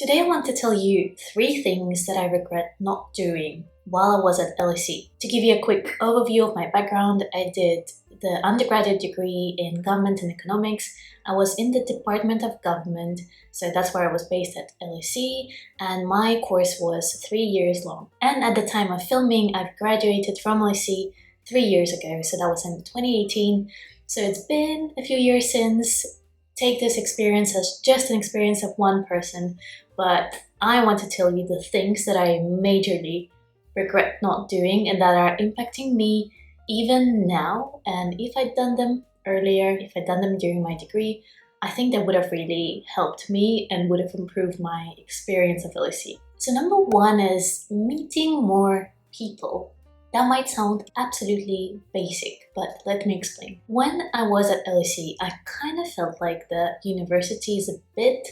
Today I want to tell you 3 things that I regret not doing while I was at LSE. To give you a quick overview of my background, I did the undergraduate degree in government and economics. I was in the Department of Government, so that's where I was based at LSE, and my course was 3 years long. And at the time of filming, I've graduated from LSE 3 years ago, so that was in 2018. So it's been a few years since. Take this experience as just an experience of one person, but I want to tell you the things that I majorly regret not doing and that are impacting me even now. And if I'd done them earlier, if I'd done them during my degree, I think that would have really helped me and would have improved my experience of LSE. So number 1 is meeting more people. That might sound absolutely basic, but let me explain. When I was at LSE, I kind of felt like the university is a bit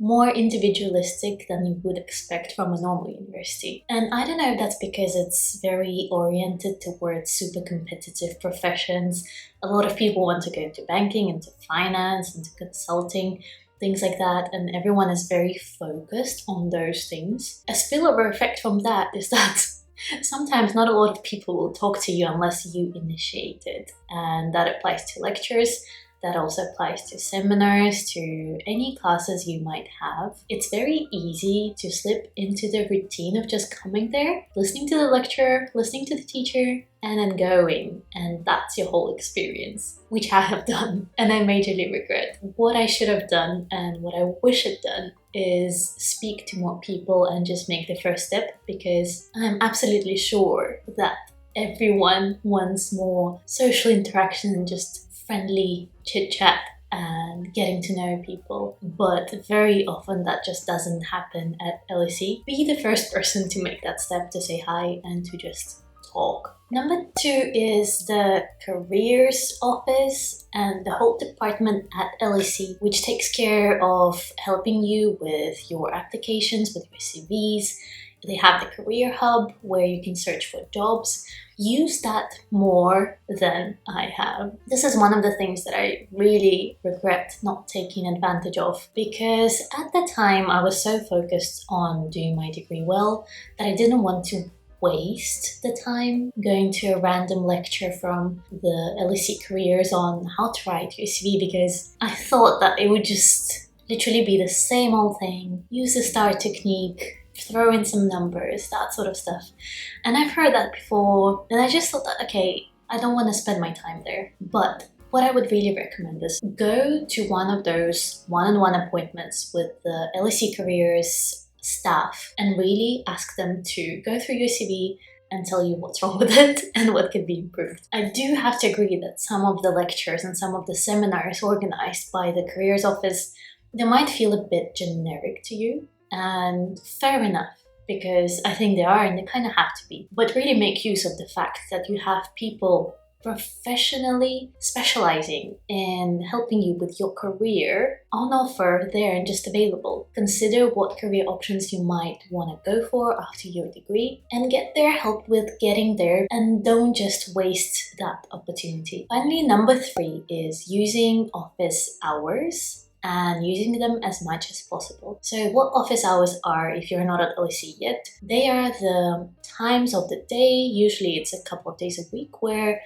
more individualistic than you would expect from a normal university. And I don't know if that's because it's very oriented towards super competitive professions. A lot of people want to go into banking, into finance, into consulting, things like that, and everyone is very focused on those things. A spillover effect from that is that sometimes not a lot of people will talk to you unless you initiate it. And that applies to lectures, that also applies to seminars, to any classes you might have. It's very easy to slip into the routine of just coming there, listening to the lecturer, listening to the teacher, and then going. And that's your whole experience, which I have done. And I majorly regret. What I should have done and what I wish I'd done is speak to more people and just make the first step, because I'm absolutely sure that everyone wants more social interaction and just friendly chit-chat and getting to know people, but very often that just doesn't happen at LSE. Be the first person to make that step, to say hi and to just talk. Number 2 is the careers office and the whole department at LSE, which takes care of helping you with your applications, with your CVs. They have the career hub where you can search for jobs. Use that more than I have. This is one of the things that I really regret not taking advantage of, because at the time I was so focused on doing my degree well that I didn't want to waste the time going to a random lecture from the LSE careers on how to write your CV, because I thought that it would just literally be the same old thing. Use the STAR technique, throw in some numbers, that sort of stuff. And I've heard that before, and I just thought that, okay, I don't want to spend my time there. But what I would really recommend is go to one of those one-on-one appointments with the LSE Careers staff and really ask them to go through your CV and tell you what's wrong with it and what could be improved. I do have to agree that some of the lectures and some of the seminars organized by the careers office, they might feel a bit generic to you. And fair enough, because I think they are and they kind of have to be. But really make use of the fact that you have people professionally specializing in helping you with your career on offer there and just available. Consider what career options you might want to go for after your degree and get their help with getting there, and don't just waste that opportunity. Finally, number 3 is using office hours and using them as much as possible. So what office hours are, if you're not at LSE yet, they are the times of the day, usually it's a couple of days a week, where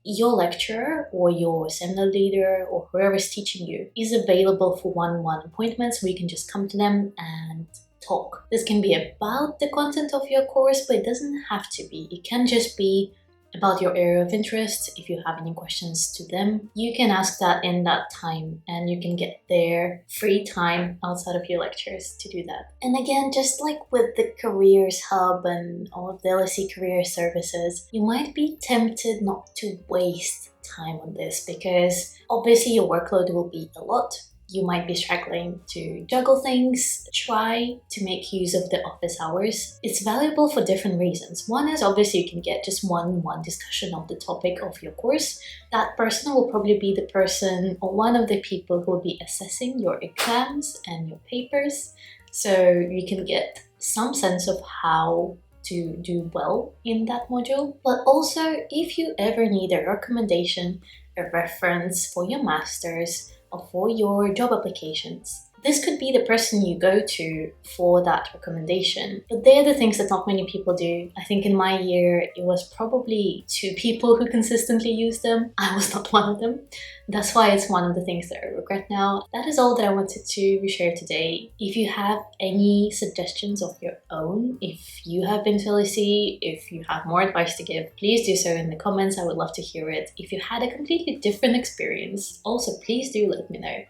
your lecturer or your seminar leader or whoever is teaching you is available for one-on-one appointments where you can just come to them and talk. This can be about the content of your course, but it doesn't have to be. It can just be about your area of interest. If you have any questions to them, you can ask that in that time and you can get their free time outside of your lectures to do that. And again, just like with the Careers Hub and all of the LSE career services, you might be tempted not to waste time on this, because obviously your workload will be a lot. You might be struggling to juggle things. Try to make use of the office hours. It's valuable for different reasons. One is obviously you can get just one-on-one discussion of the topic of your course. That person will probably be the person or one of the people who will be assessing your exams and your papers. So you can get some sense of how to do well in that module. But also, if you ever need a recommendation, a reference for your master's, or for your job applications, this could be the person you go to for that recommendation. But they're the things that not many people do. I think in my year, it was probably 2 people who consistently used them. I was not one of them. That's why it's one of the things that I regret now. That is all that I wanted to share today. If you have any suggestions of your own, if you have been to LSE, if you have more advice to give, please do so in the comments. I would love to hear it. If you had a completely different experience, also please do let me know.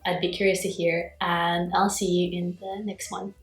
I'd be curious to hear, and I'll see you in the next one.